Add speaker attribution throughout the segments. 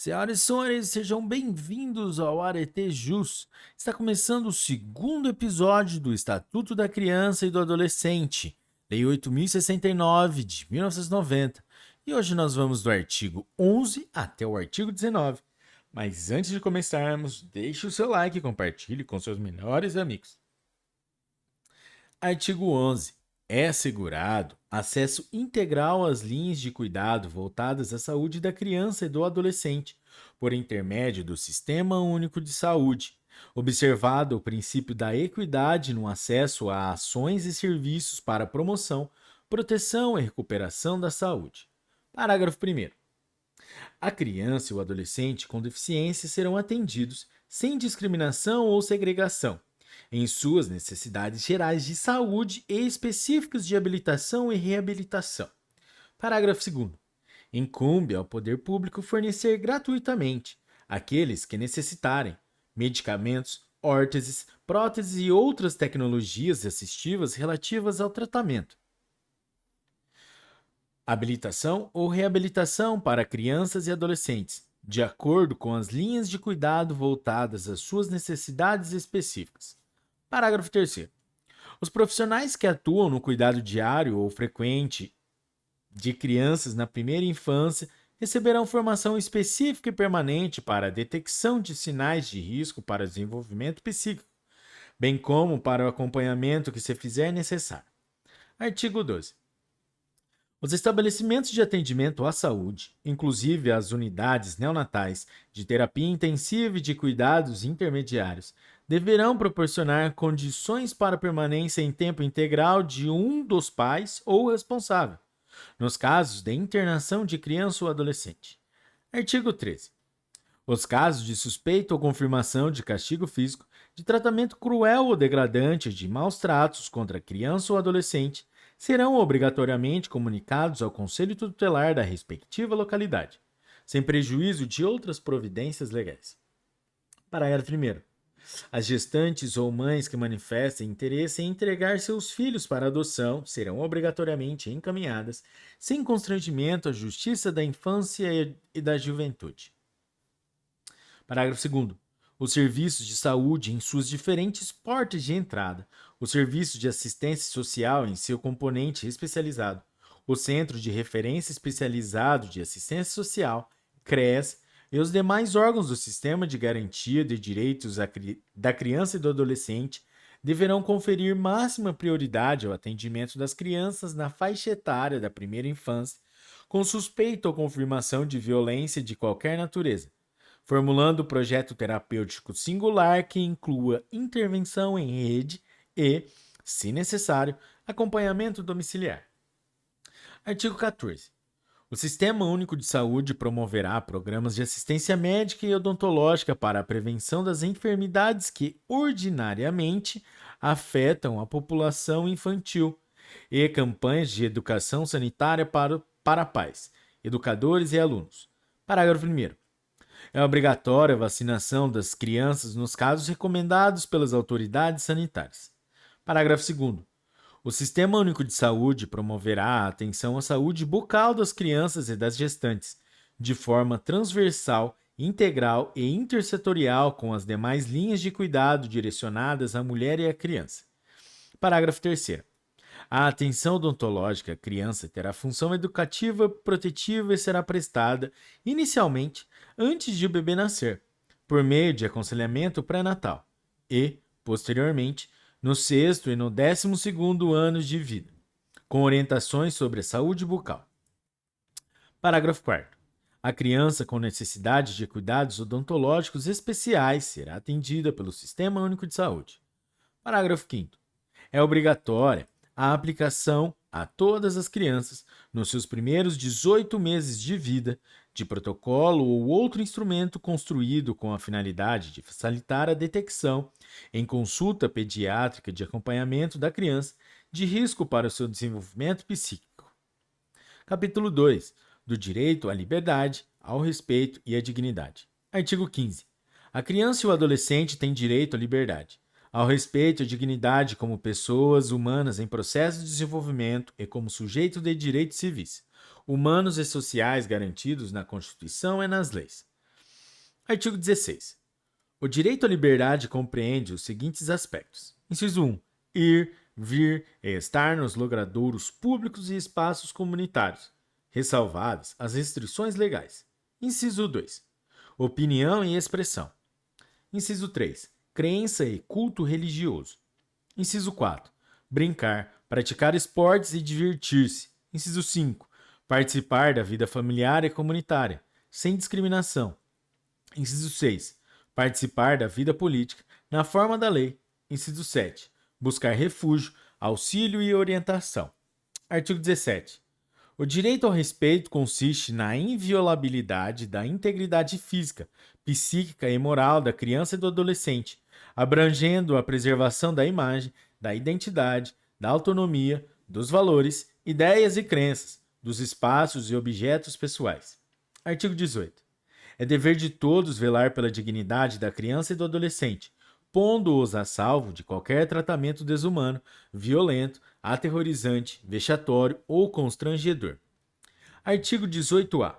Speaker 1: Senhoras e senhores, sejam bem-vindos ao Arete Jus. Está começando o segundo episódio do Estatuto da Criança e do Adolescente, Lei 8.069 de 1990. E hoje nós vamos do artigo 11 até o artigo 19. Mas antes de começarmos, deixe o seu like e compartilhe com seus melhores amigos. Artigo 11. É assegurado acesso integral às linhas de cuidado voltadas à saúde da criança e do adolescente, por intermédio do Sistema Único de Saúde, observado o princípio da equidade no acesso a ações e serviços para promoção, proteção e recuperação da saúde. Parágrafo 1º. A criança e o adolescente com deficiência serão atendidos sem discriminação ou segregação em suas necessidades gerais de saúde e específicas de habilitação e reabilitação. Parágrafo 2º. Incumbe ao poder público fornecer gratuitamente, àqueles que necessitarem, medicamentos, órteses, próteses e outras tecnologias assistivas relativas ao tratamento, habilitação ou reabilitação para crianças e adolescentes, de acordo com as linhas de cuidado voltadas às suas necessidades específicas. Parágrafo 3º. Os profissionais que atuam no cuidado diário ou frequente de crianças na primeira infância receberão formação específica e permanente para a detecção de sinais de risco para o desenvolvimento psíquico, bem como para o acompanhamento que se fizer necessário. Artigo 12. Os estabelecimentos de atendimento à saúde, inclusive as unidades neonatais de terapia intensiva e de cuidados intermediários, deverão proporcionar condições para permanência em tempo integral de um dos pais ou responsável, nos casos de internação de criança ou adolescente. Artigo 13. Os casos de suspeita ou confirmação de castigo físico, de tratamento cruel ou degradante, de maus tratos contra criança ou adolescente, serão obrigatoriamente comunicados ao Conselho Tutelar da respectiva localidade, sem prejuízo de outras providências legais. Parágrafo 1º. As gestantes ou mães que manifestem interesse em entregar seus filhos para adoção serão obrigatoriamente encaminhadas, sem constrangimento, à Justiça da Infância e da Juventude. Parágrafo 2º. Os serviços de saúde em suas diferentes portas de entrada, o serviço de assistência social em seu componente especializado, o Centro de Referência Especializado de Assistência Social, CREAS, e os demais órgãos do Sistema de Garantia de Direitos da Criança e do Adolescente deverão conferir máxima prioridade ao atendimento das crianças na faixa etária da primeira infância, com suspeita ou confirmação de violência de qualquer natureza, formulando projeto terapêutico singular que inclua intervenção em rede e, se necessário, acompanhamento domiciliar. Artigo 14. O Sistema Único de Saúde promoverá programas de assistência médica e odontológica para a prevenção das enfermidades que ordinariamente afetam a população infantil e campanhas de educação sanitária para pais, educadores e alunos. Parágrafo 1º. É obrigatória a vacinação das crianças nos casos recomendados pelas autoridades sanitárias. Parágrafo 2º. O Sistema Único de Saúde promoverá a atenção à saúde bucal das crianças e das gestantes, de forma transversal, integral e intersetorial com as demais linhas de cuidado direcionadas à mulher e à criança. Parágrafo 3º. A atenção odontológica à criança terá função educativa, protetiva e será prestada, inicialmente, antes de o bebê nascer, por meio de aconselhamento pré-natal e, posteriormente, no sexto e no 12º anos de vida, com orientações sobre a saúde bucal. Parágrafo 4º. A criança com necessidade de cuidados odontológicos especiais será atendida pelo Sistema Único de Saúde. Parágrafo 5º. É obrigatória a aplicação a todas as crianças, nos seus primeiros 18 meses de vida, de protocolo ou outro instrumento construído com a finalidade de facilitar a detecção, em consulta pediátrica de acompanhamento da criança, de risco para o seu desenvolvimento psíquico. Capítulo 2. Do direito à liberdade, ao respeito e à dignidade. Artigo 15. A criança e o adolescente têm direito à liberdade, ao respeito e à dignidade como pessoas humanas em processo de desenvolvimento e como sujeitos de direitos civis, humanos e sociais garantidos na Constituição e nas leis. Artigo 16. O direito à liberdade compreende os seguintes aspectos. Inciso 1. Ir, vir e estar nos logradouros públicos e espaços comunitários, ressalvadas as restrições legais. Inciso 2. Opinião e expressão. Inciso 3. Crença e culto religioso. Inciso 4. Brincar, praticar esportes e divertir-se. Inciso 5. Participar da vida familiar e comunitária, sem discriminação. Inciso 6. Participar da vida política, na forma da lei. Inciso 7. Buscar refúgio, auxílio e orientação. Artigo 17. O direito ao respeito consiste na inviolabilidade da integridade física, psíquica e moral da criança e do adolescente, abrangendo a preservação da imagem, da identidade, da autonomia, dos valores, ideias e crenças, dos espaços e objetos pessoais. Artigo 18. É dever de todos velar pela dignidade da criança e do adolescente, pondo-os a salvo de qualquer tratamento desumano, violento, aterrorizante, vexatório ou constrangedor. Artigo 18-A.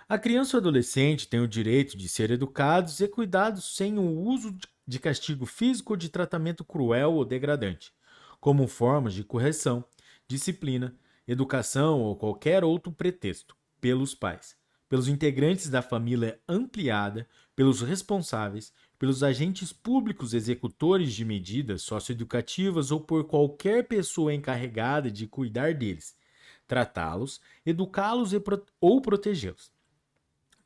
Speaker 1: A criança ou adolescente tem o direito de ser educados e cuidados sem o uso de castigo físico ou de tratamento cruel ou degradante, como formas de correção, disciplina, educação ou qualquer outro pretexto, pelos pais, pelos integrantes da família ampliada, pelos responsáveis, pelos agentes públicos executores de medidas socioeducativas ou por qualquer pessoa encarregada de cuidar deles, tratá-los, educá-los ou protegê-los.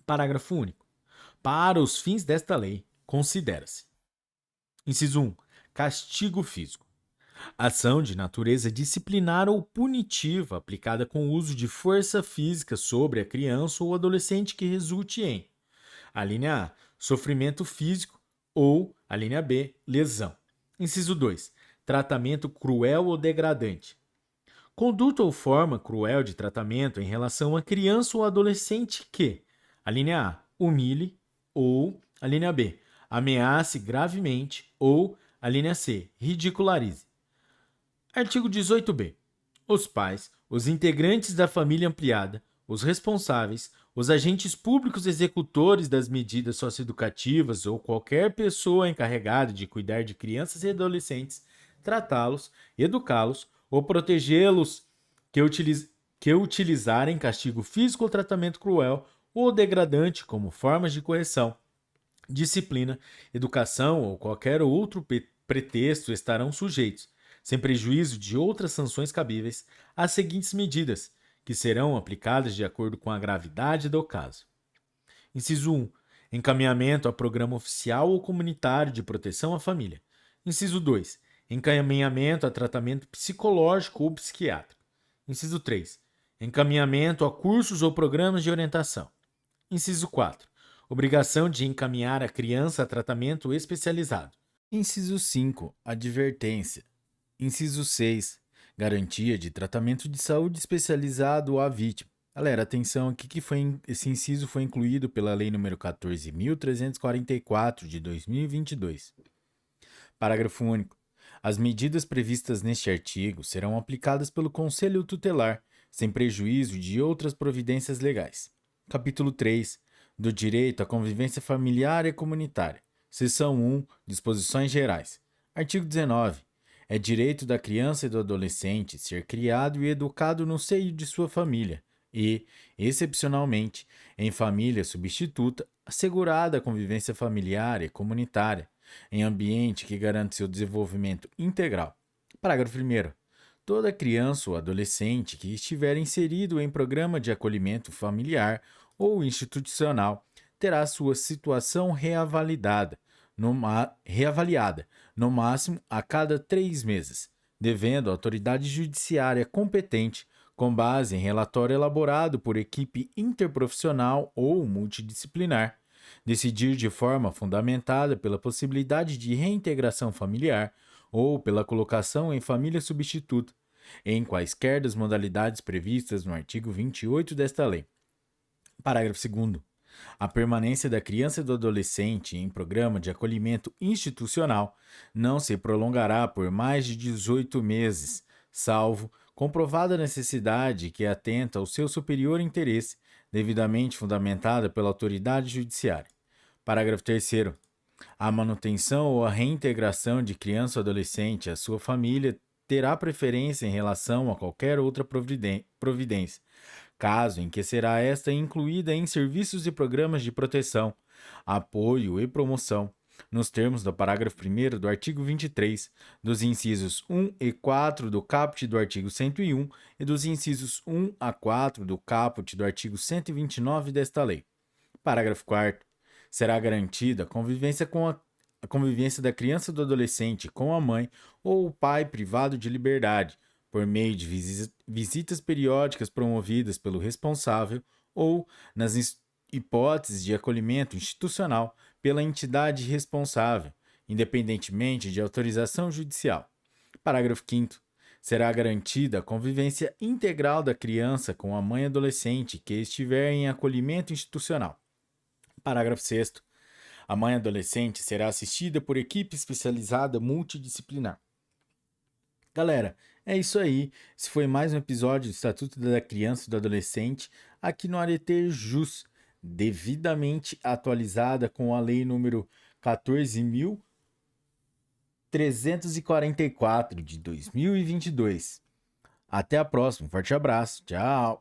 Speaker 1: Parágrafo único. Para os fins desta lei, considera-se: Inciso 1. Castigo físico. Ação de natureza disciplinar ou punitiva aplicada com o uso de força física sobre a criança ou adolescente que resulte em: a linha A, sofrimento físico ou, a linha B, lesão. Inciso 2. Tratamento cruel ou degradante. Conduta ou forma cruel de tratamento em relação a criança ou adolescente que: a linha A, humilhe ou, a linha B, ameace gravemente ou, a linha C, ridicularize. Artigo 18b. Os pais, os integrantes da família ampliada, os responsáveis, os agentes públicos executores das medidas socioeducativas ou qualquer pessoa encarregada de cuidar de crianças e adolescentes, tratá-los, educá-los ou protegê-los que utilizarem castigo físico ou tratamento cruel ou degradante como formas de correção, disciplina, educação ou qualquer outro pretexto estarão sujeitos, sem prejuízo de outras sanções cabíveis, às seguintes medidas, que serão aplicadas de acordo com a gravidade do caso. Inciso 1. Encaminhamento a programa oficial ou comunitário de proteção à família. Inciso 2. Encaminhamento a tratamento psicológico ou psiquiátrico. Inciso 3. Encaminhamento a cursos ou programas de orientação. Inciso 4. Obrigação de encaminhar a criança a tratamento especializado. Inciso 5. Advertência. Inciso 6. Garantia de tratamento de saúde especializado à vítima. Galera, atenção aqui que esse inciso foi incluído pela Lei nº 14.344 de 2022. Parágrafo único. As medidas previstas neste artigo serão aplicadas pelo Conselho Tutelar, sem prejuízo de outras providências legais. Capítulo 3. Do direito à convivência familiar e comunitária. Seção 1. Disposições gerais. Artigo 19. É direito da criança e do adolescente ser criado e educado no seio de sua família e, excepcionalmente, em família substituta, assegurada a convivência familiar e comunitária, em ambiente que garante seu desenvolvimento integral. Parágrafo 1º. Toda criança ou adolescente que estiver inserido em programa de acolhimento familiar ou institucional terá sua situação reavaliada, no máximo a cada 3 meses, devendo a autoridade judiciária competente, com base em relatório elaborado por equipe interprofissional ou multidisciplinar, decidir de forma fundamentada pela possibilidade de reintegração familiar ou pela colocação em família substituta, em quaisquer das modalidades previstas no artigo 28 desta lei. Parágrafo 2º. A permanência da criança e do adolescente em programa de acolhimento institucional não se prolongará por mais de 18 meses, salvo comprovada necessidade que atenta ao seu superior interesse, devidamente fundamentada pela autoridade judiciária. Parágrafo 3º. A manutenção ou a reintegração de criança ou adolescente à sua família terá preferência em relação a qualquer outra providência, caso em que será esta incluída em serviços e programas de proteção, apoio e promoção, nos termos do parágrafo 1º do artigo 23, dos incisos 1 e 4 do caput do artigo 101 e dos incisos 1 a 4 do caput do artigo 129 desta lei. Parágrafo 4º. Será garantida a convivência da criança ou do adolescente com a mãe ou o pai privado de liberdade, por meio de visitas periódicas promovidas pelo responsável ou, nas hipóteses de acolhimento institucional, pela entidade responsável, independentemente de autorização judicial. Parágrafo 5º. Será garantida a convivência integral da criança com a mãe adolescente que estiver em acolhimento institucional. Parágrafo 6º. A mãe adolescente será assistida por equipe especializada multidisciplinar. Galera, é isso aí. Esse foi mais um episódio do Estatuto da Criança e do Adolescente aqui no Arete Jus, devidamente atualizada com a Lei número 14.344 de 2022. Até a próxima. Forte abraço. Tchau.